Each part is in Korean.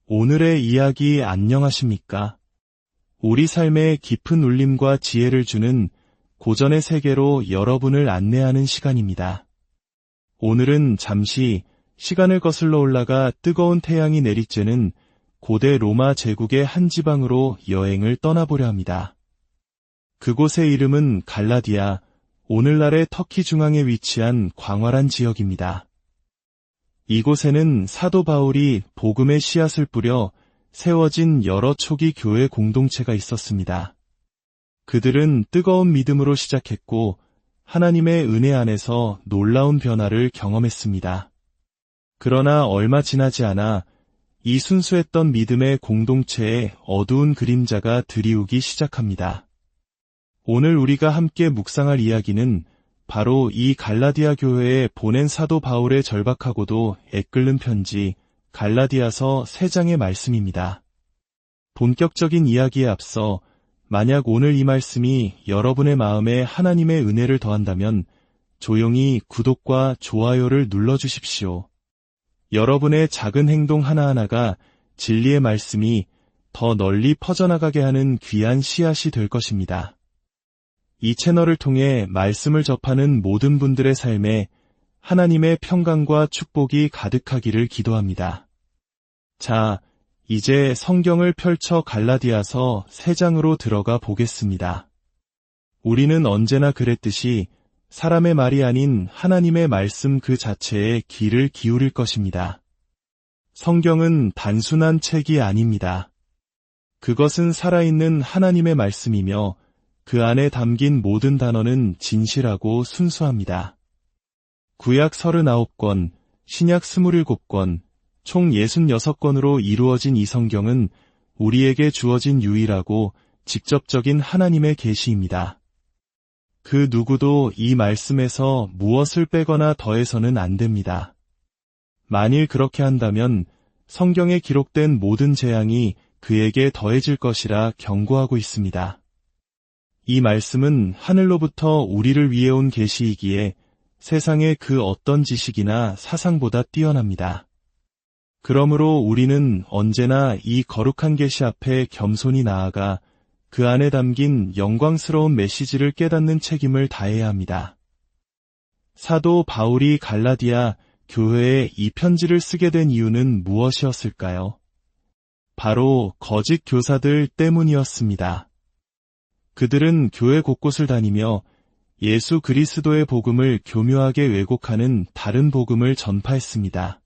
오늘의 이야기 안녕하십니까? 우리 삶에 깊은 울림과 지혜를 주는 고전의 세계로 여러분을 안내하는 시간입니다. 오늘은 잠시 시간을 거슬러 올라가 뜨거운 태양이 내리쬐는 고대 로마 제국의 한 지방으로 여행을 떠나보려 합니다. 그곳의 이름은 갈라디아, 오늘날의 터키 중앙에 위치한 광활한 지역입니다. 이곳에는 사도 바울이 복음의 씨앗을 뿌려 세워진 여러 초기 교회 공동체가 있었습니다. 그들은 뜨거운 믿음으로 시작했고 하나님의 은혜 안에서 놀라운 변화를 경험했습니다. 그러나 얼마 지나지 않아 이 순수했던 믿음의 공동체에 어두운 그림자가 드리우기 시작합니다. 오늘 우리가 함께 묵상할 이야기는 바로 이 갈라디아 교회에 보낸 사도 바울의 절박하고도 애끓는 편지 갈라디아서 3장의 말씀입니다. 본격적인 이야기에 앞서 만약 오늘 이 말씀이 여러분의 마음에 하나님의 은혜를 더한다면 조용히 구독과 좋아요를 눌러주십시오. 여러분의 작은 행동 하나하나가 진리의 말씀이 더 널리 퍼져나가게 하는 귀한 씨앗이 될 것입니다. 이 채널을 통해 말씀을 접하는 모든 분들의 삶에 하나님의 평강과 축복이 가득하기를 기도합니다. 자, 이제 성경을 펼쳐 갈라디아서 3장으로 들어가 보겠습니다. 우리는 언제나 그랬듯이 사람의 말이 아닌 하나님의 말씀 그 자체에 귀를 기울일 것입니다. 성경은 단순한 책이 아닙니다. 그것은 살아있는 하나님의 말씀이며 그 안에 담긴 모든 단어는 진실하고 순수합니다. 구약 39권, 신약 27권, 총 66권으로 이루어진 이 성경은 우리에게 주어진 유일하고 직접적인 하나님의 계시입니다. 그 누구도 이 말씀에서 무엇을 빼거나 더해서는 안 됩니다. 만일 그렇게 한다면 성경에 기록된 모든 재앙이 그에게 더해질 것이라 경고하고 있습니다. 이 말씀은 하늘로부터 우리를 위해 온 계시이기에 세상의 그 어떤 지식이나 사상보다 뛰어납니다. 그러므로 우리는 언제나 이 거룩한 계시 앞에 겸손히 나아가 그 안에 담긴 영광스러운 메시지를 깨닫는 책임을 다해야 합니다. 사도 바울이 갈라디아 교회에 이 편지를 쓰게 된 이유는 무엇이었을까요? 바로 거짓 교사들 때문이었습니다. 그들은 교회 곳곳을 다니며 예수 그리스도의 복음을 교묘하게 왜곡하는 다른 복음을 전파했습니다.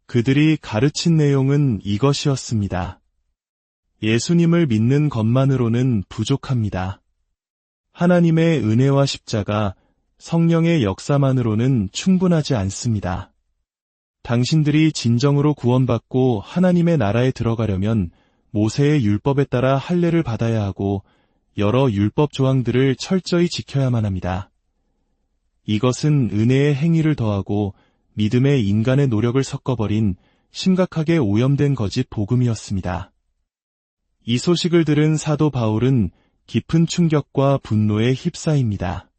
그들이 가르친 내용은 이것이었습니다. 예수님을 믿는 것만으로는 부족합니다. 하나님의 은혜와 십자가, 성령의 역사만으로는 충분하지 않습니다. 당신들이 진정으로 구원받고 하나님의 나라에 들어가려면 모세의 율법에 따라 할례를 받아야 하고 여러 율법 조항들을 철저히 지켜야만 합니다. 이것은 은혜의 행위를 더하고 믿음의 인간의 노력을 섞어버린 심각하게 오염된 거짓 복음이었습니다. 이 소식을 들은 사도 바울은 깊은 충격과 분노에 휩싸입니다.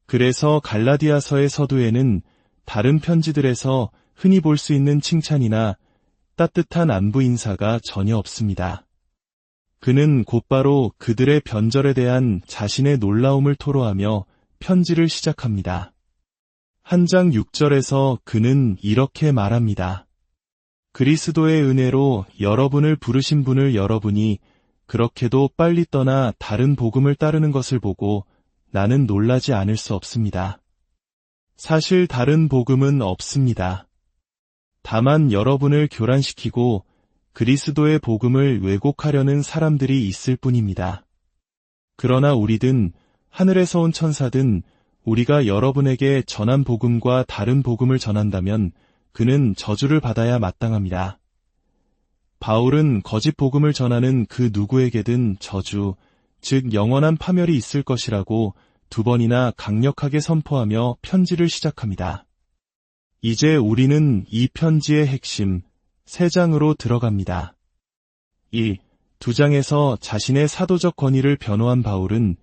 그래서 갈라디아서의 서두에는 다른 편지들에서 흔히 볼 수 있는 칭찬이나 따뜻한 안부 인사가 전혀 없습니다. 그는 곧바로 그들의 변절에 대한 자신의 놀라움을 토로하며 편지를 시작합니다. 한 장 6절에서 그는 이렇게 말합니다. 그리스도의 은혜로 여러분을 부르신 분을 여러분이 그렇게도 빨리 떠나 다른 복음을 따르는 것을 보고 나는 놀라지 않을 수 없습니다. 사실 다른 복음은 없습니다. 다만 여러분을 교란시키고 그리스도의 복음을 왜곡하려는 사람들이 있을 뿐입니다. 그러나 우리든 하늘에서 온 천사든 우리가 여러분에게 전한 복음과 다른 복음을 전한다면 그는 저주를 받아야 마땅합니다. 바울은 거짓 복음을 전하는 그 누구에게든 저주, 즉 영원한 파멸이 있을 것이라고 2번이나 강력하게 선포하며 편지를 시작합니다. 이제 우리는 이 편지의 핵심, 3장으로 들어갑니다. 1. 2장에서 자신의 사도적 권위를 변호한 바울은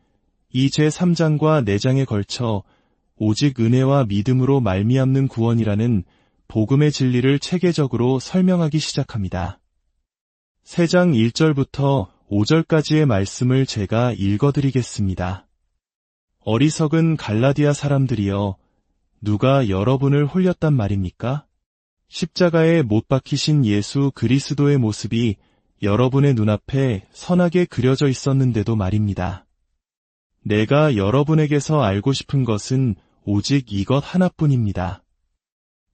이 제3장과 4장에 걸쳐 오직 은혜와 믿음으로 말미암는 구원이라는 복음의 진리를 체계적으로 설명하기 시작합니다. 3장 1절부터 5절까지의 말씀을 제가 읽어드리겠습니다. 어리석은 갈라디아 사람들이여, 누가 여러분을 홀렸단 말입니까? 십자가에 못 박히신 예수 그리스도의 모습이 여러분의 눈앞에 선하게 그려져 있었는데도 말입니다. 내가 여러분에게서 알고 싶은 것은 오직 이것 하나뿐입니다.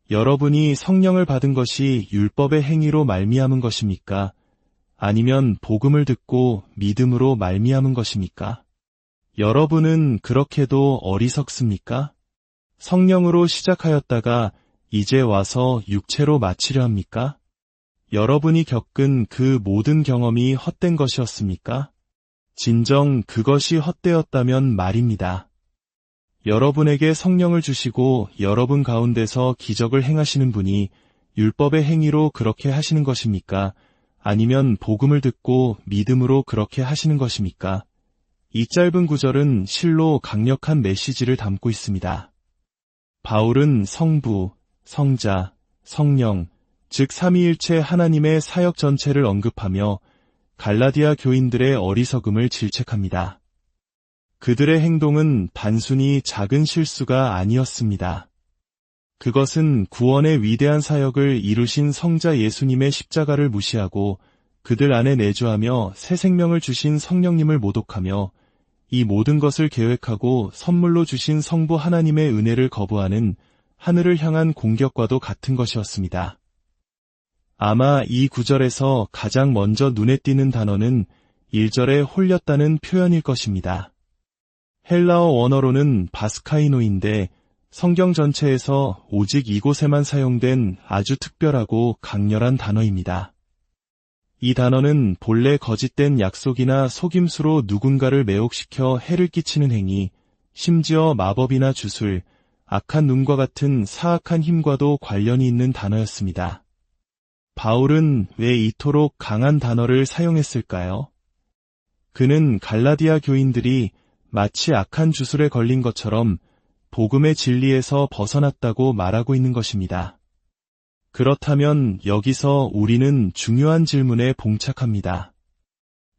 여러분이 성령을 받은 것이 율법의 행위로 말미암은 것입니까? 아니면 복음을 듣고 믿음으로 말미암은 것입니까? 여러분은 그렇게도 어리석습니까? 성령으로 시작하였다가 이제 와서 육체로 마치려 합니까? 여러분이 겪은 그 모든 경험이 헛된 것이었습니까? 진정 그것이 헛되었다면 말입니다. 여러분에게 성령을 주시고 여러분 가운데서 기적을 행하시는 분이 율법의 행위로 그렇게 하시는 것입니까? 아니면 복음을 듣고 믿음으로 그렇게 하시는 것입니까? 이 짧은 구절은 실로 강력한 메시지를 담고 있습니다. 바울은 성부, 성자, 성령, 즉 삼위일체 하나님의 사역 전체를 언급하며 갈라디아 교인들의 어리석음을 질책합니다. 그들의 행동은 단순히 작은 실수가 아니었습니다. 그것은 구원의 위대한 사역을 이루신 성자 예수님의 십자가를 무시하고 그들 안에 내주하며 새 생명을 주신 성령님을 모독하며 이 모든 것을 계획하고 선물로 주신 성부 하나님의 은혜를 거부하는 하늘을 향한 공격과도 같은 것이었습니다. 아마 이 구절에서 가장 먼저 눈에 띄는 단어는 1절에 홀렸다는 표현일 것입니다. 헬라어 원어로는 바스카이노인데 성경 전체에서 오직 이곳에만 사용된 아주 특별하고 강렬한 단어입니다. 이 단어는 본래 거짓된 약속이나 속임수로 누군가를 매혹시켜 해를 끼치는 행위, 심지어 마법이나 주술, 악한 눈과 같은 사악한 힘과도 관련이 있는 단어였습니다. 바울은 왜 이토록 강한 단어를 사용했을까요? 그는 갈라디아 교인들이 마치 악한 주술에 걸린 것처럼 복음의 진리에서 벗어났다고 말하고 있는 것입니다. 그렇다면 여기서 우리는 중요한 질문에 봉착합니다.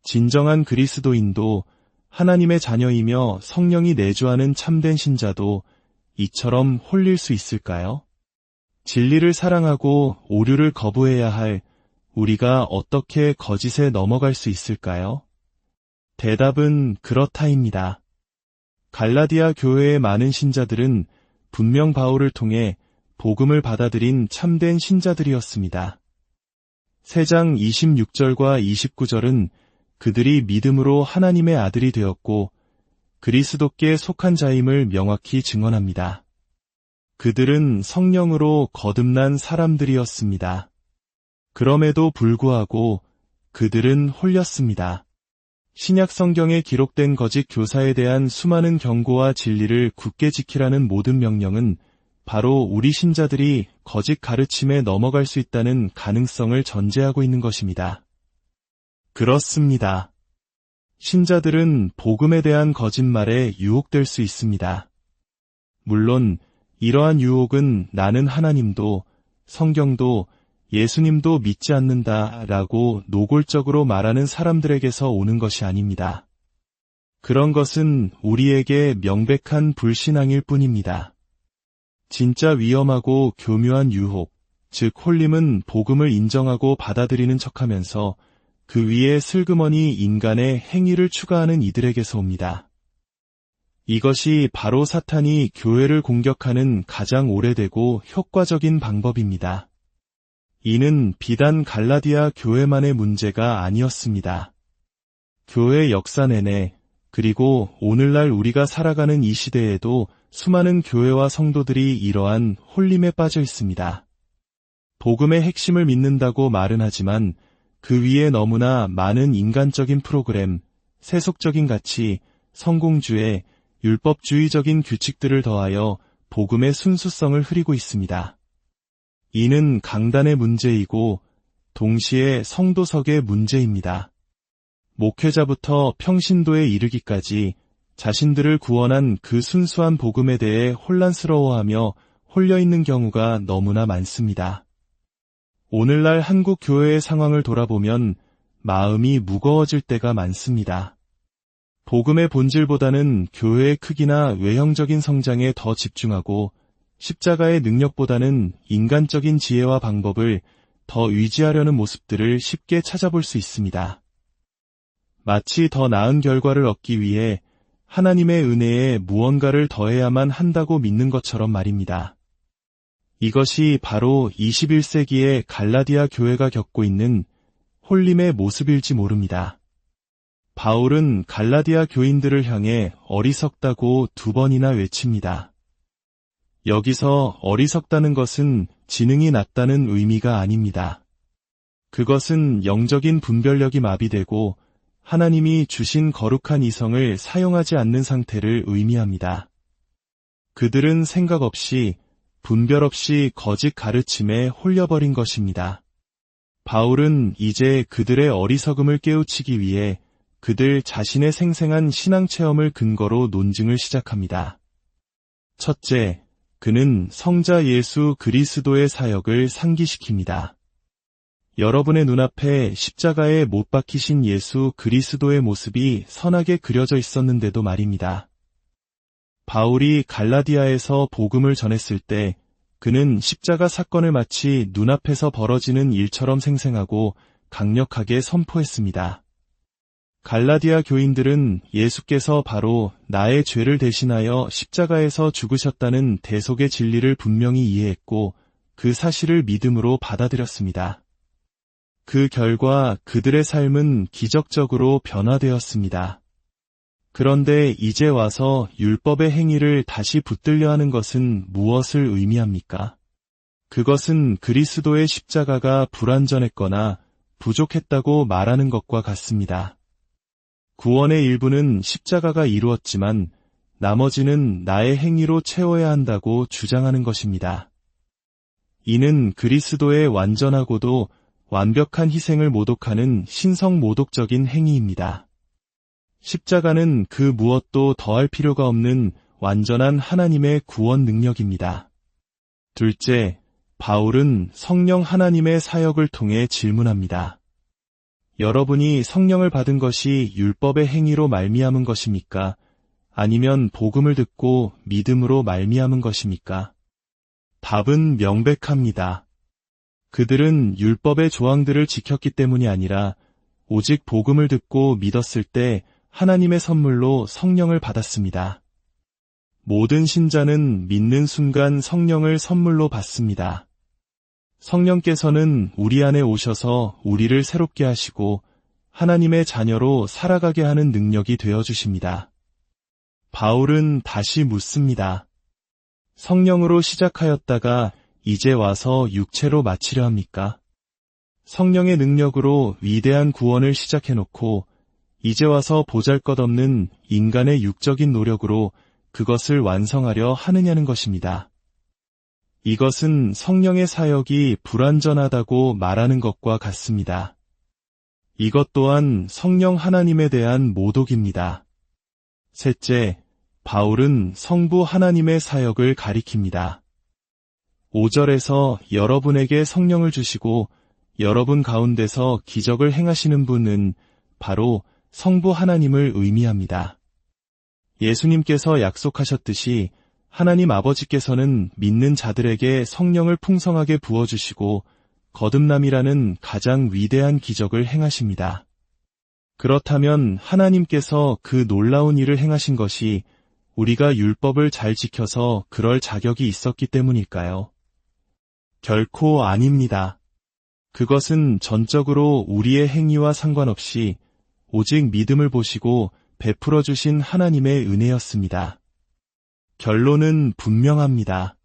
진정한 그리스도인도 하나님의 자녀이며 성령이 내주하는 참된 신자도 이처럼 홀릴 수 있을까요? 진리를 사랑하고 오류를 거부해야 할 우리가 어떻게 거짓에 넘어갈 수 있을까요? 대답은 그렇다입니다. 갈라디아 교회의 많은 신자들은 분명 바울을 통해 복음을 받아들인 참된 신자들이었습니다. 3장 26절과 29절은 그들이 믿음으로 하나님의 아들이 되었고 그리스도께 속한 자임을 명확히 증언합니다. 그들은 성령으로 거듭난 사람들이었습니다. 그럼에도 불구하고 그들은 홀렸습니다. 신약 성경에 기록된 거짓 교사에 대한 수많은 경고와 진리를 굳게 지키라는 모든 명령은 바로 우리 신자들이 거짓 가르침에 넘어갈 수 있다는 가능성을 전제하고 있는 것입니다. 그렇습니다. 신자들은 복음에 대한 거짓말에 유혹될 수 있습니다. 물론 이러한 유혹은 나는 하나님도 성경도 예수님도 믿지 않는다라고 노골적으로 말하는 사람들에게서 오는 것이 아닙니다. 그런 것은 우리에게 명백한 불신앙일 뿐입니다. 진짜 위험하고 교묘한 유혹, 즉 홀림은 복음을 인정하고 받아들이는 척하면서 그 위에 슬그머니 인간의 행위를 추가하는 이들에게서 옵니다. 이것이 바로 사탄이 교회를 공격하는 가장 오래되고 효과적인 방법입니다. 이는 비단 갈라디아 교회만의 문제가 아니었습니다. 교회 역사 내내 그리고 오늘날 우리가 살아가는 이 시대에도 수많은 교회와 성도들이 이러한 홀림에 빠져 있습니다. 복음의 핵심을 믿는다고 말은 하지만 그 위에 너무나 많은 인간적인 프로그램, 세속적인 가치, 성공주의, 율법주의적인 규칙들을 더하여 복음의 순수성을 흐리고 있습니다. 이는 강단의 문제이고 동시에 성도석의 문제입니다. 목회자부터 평신도에 이르기까지 자신들을 구원한 그 순수한 복음에 대해 혼란스러워하며 홀려 있는 경우가 너무나 많습니다. 오늘날 한국 교회의 상황을 돌아보면 마음이 무거워질 때가 많습니다. 복음의 본질보다는 교회의 크기나 외형적인 성장에 더 집중하고 십자가의 능력보다는 인간적인 지혜와 방법을 더 의지하려는 모습들을 쉽게 찾아볼 수 있습니다. 마치 더 나은 결과를 얻기 위해 하나님의 은혜에 무언가를 더해야만 한다고 믿는 것처럼 말입니다. 이것이 바로 21세기의 갈라디아 교회가 겪고 있는 홀림의 모습일지 모릅니다. 바울은 갈라디아 교인들을 향해 어리석다고 2번이나 외칩니다. 여기서 어리석다는 것은 지능이 낮다는 의미가 아닙니다. 그것은 영적인 분별력이 마비되고 하나님이 주신 거룩한 이성을 사용하지 않는 상태를 의미합니다. 그들은 생각 없이, 분별 없이 거짓 가르침에 홀려버린 것입니다. 바울은 이제 그들의 어리석음을 깨우치기 위해 그들 자신의 생생한 신앙 체험을 근거로 논증을 시작합니다. 첫째, 그는 성자 예수 그리스도의 사역을 상기시킵니다. 여러분의 눈앞에 십자가에 못 박히신 예수 그리스도의 모습이 선하게 그려져 있었는데도 말입니다. 바울이 갈라디아에서 복음을 전했을 때 그는 십자가 사건을 마치 눈앞에서 벌어지는 일처럼 생생하고 강력하게 선포했습니다. 갈라디아 교인들은 예수께서 바로 나의 죄를 대신하여 십자가에서 죽으셨다는 대속의 진리를 분명히 이해했고 그 사실을 믿음으로 받아들였습니다. 그 결과 그들의 삶은 기적적으로 변화되었습니다. 그런데 이제 와서 율법의 행위를 다시 붙들려 하는 것은 무엇을 의미합니까? 그것은 그리스도의 십자가가 불완전했거나 부족했다고 말하는 것과 같습니다. 구원의 일부는 십자가가 이루었지만 나머지는 나의 행위로 채워야 한다고 주장하는 것입니다. 이는 그리스도의 완전하고도 완벽한 희생을 모독하는 신성모독적인 행위입니다. 십자가는 그 무엇도 더할 필요가 없는 완전한 하나님의 구원 능력입니다. 둘째, 바울은 성령 하나님의 사역을 통해 질문합니다. 여러분이 성령을 받은 것이 율법의 행위로 말미암은 것입니까? 아니면 복음을 듣고 믿음으로 말미암은 것입니까? 답은 명백합니다. 그들은 율법의 조항들을 지켰기 때문이 아니라 오직 복음을 듣고 믿었을 때 하나님의 선물로 성령을 받았습니다. 모든 신자는 믿는 순간 성령을 선물로 받습니다. 성령께서는 우리 안에 오셔서 우리를 새롭게 하시고 하나님의 자녀로 살아가게 하는 능력이 되어주십니다. 바울은 다시 묻습니다. 성령으로 시작하였다가 이제 와서 육체로 마치려 합니까? 성령의 능력으로 위대한 구원을 시작해놓고 이제 와서 보잘것없는 인간의 육적인 노력으로 그것을 완성하려 하느냐는 것입니다. 이것은 성령의 사역이 불완전하다고 말하는 것과 같습니다. 이것 또한 성령 하나님에 대한 모독입니다. 셋째, 바울은 성부 하나님의 사역을 가리킵니다. 5절에서 여러분에게 성령을 주시고 여러분 가운데서 기적을 행하시는 분은 바로 성부 하나님을 의미합니다. 예수님께서 약속하셨듯이 하나님 아버지께서는 믿는 자들에게 성령을 풍성하게 부어주시고 거듭남이라는 가장 위대한 기적을 행하십니다. 그렇다면 하나님께서 그 놀라운 일을 행하신 것이 우리가 율법을 잘 지켜서 그럴 자격이 있었기 때문일까요? 결코 아닙니다. 그것은 전적으로 우리의 행위와 상관없이 오직 믿음을 보시고 베풀어 주신 하나님의 은혜였습니다. 결론은 분명합니다.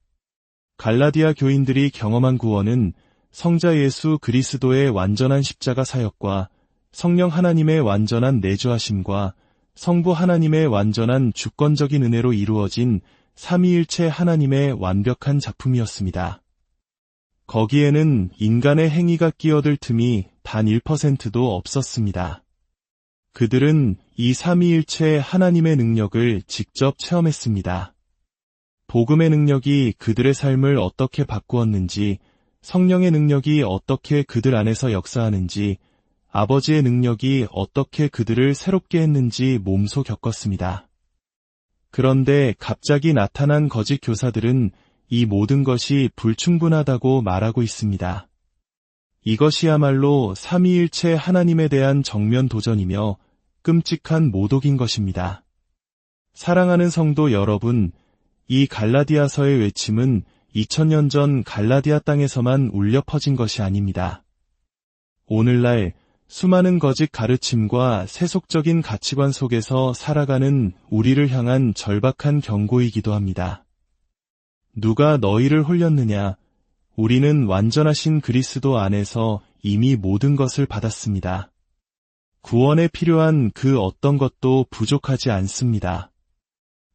갈라디아 교인들이 경험한 구원은 성자 예수 그리스도의 완전한 십자가 사역과 성령 하나님의 완전한 내주하심과 성부 하나님의 완전한 주권적인 은혜로 이루어진 삼위일체 하나님의 완벽한 작품이었습니다. 거기에는 인간의 행위가 끼어들 틈이 단 1%도 없었습니다. 그들은 이 삼위일체 하나님의 능력을 직접 체험했습니다. 복음의 능력이 그들의 삶을 어떻게 바꾸었는지, 성령의 능력이 어떻게 그들 안에서 역사하는지, 아버지의 능력이 어떻게 그들을 새롭게 했는지 몸소 겪었습니다. 그런데 갑자기 나타난 거짓 교사들은 이 모든 것이 불충분하다고 말하고 있습니다. 이것이야말로 삼위일체 하나님에 대한 정면 도전이며 끔찍한 모독인 것입니다. 사랑하는 성도 여러분, 이 갈라디아서의 외침은 2000년 전 갈라디아 땅에서만 울려 퍼진 것이 아닙니다. 오늘날 수많은 거짓 가르침과 세속적인 가치관 속에서 살아가는 우리를 향한 절박한 경고이기도 합니다. 누가 너희를 홀렸느냐? 우리는 완전하신 그리스도 안에서 이미 모든 것을 받았습니다. 구원에 필요한 그 어떤 것도 부족하지 않습니다.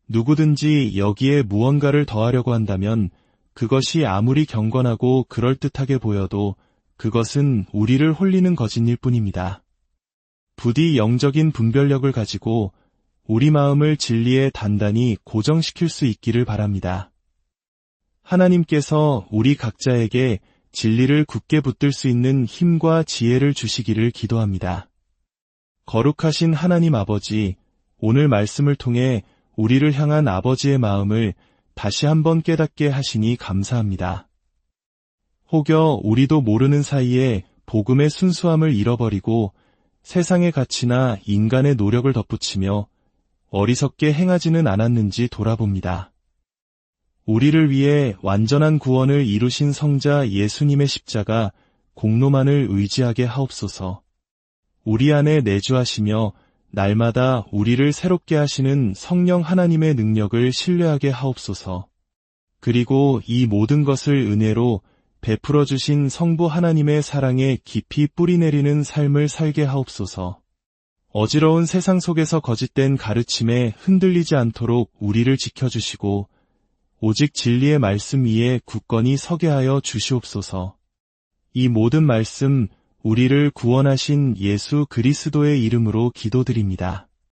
누구든지 여기에 무언가를 더하려고 한다면 그것이 아무리 경건하고 그럴듯하게 보여도 그것은 우리를 홀리는 거짓일 뿐입니다. 부디 영적인 분별력을 가지고 우리 마음을 진리에 단단히 고정시킬 수 있기를 바랍니다. 하나님께서 우리 각자에게 진리를 굳게 붙들 수 있는 힘과 지혜를 주시기를 기도합니다. 거룩하신 하나님 아버지, 오늘 말씀을 통해 우리를 향한 아버지의 마음을 다시 한번 깨닫게 하시니 감사합니다. 혹여 우리도 모르는 사이에 복음의 순수함을 잃어버리고 세상의 가치나 인간의 노력을 덧붙이며 어리석게 행하지는 않았는지 돌아봅니다. 우리를 위해 완전한 구원을 이루신 성자 예수님의 십자가 공로만을 의지하게 하옵소서. 우리 안에 내주하시며 날마다 우리를 새롭게 하시는 성령 하나님의 능력을 신뢰하게 하옵소서. 그리고 이 모든 것을 은혜로 베풀어 주신 성부 하나님의 사랑에 깊이 뿌리내리는 삶을 살게 하옵소서. 어지러운 세상 속에서 거짓된 가르침에 흔들리지 않도록 우리를 지켜주시고 오직 진리의 말씀 위에 굳건히 서게 하여 주시옵소서. 이 모든 말씀 우리를 구원하신 예수 그리스도의 이름으로 기도드립니다.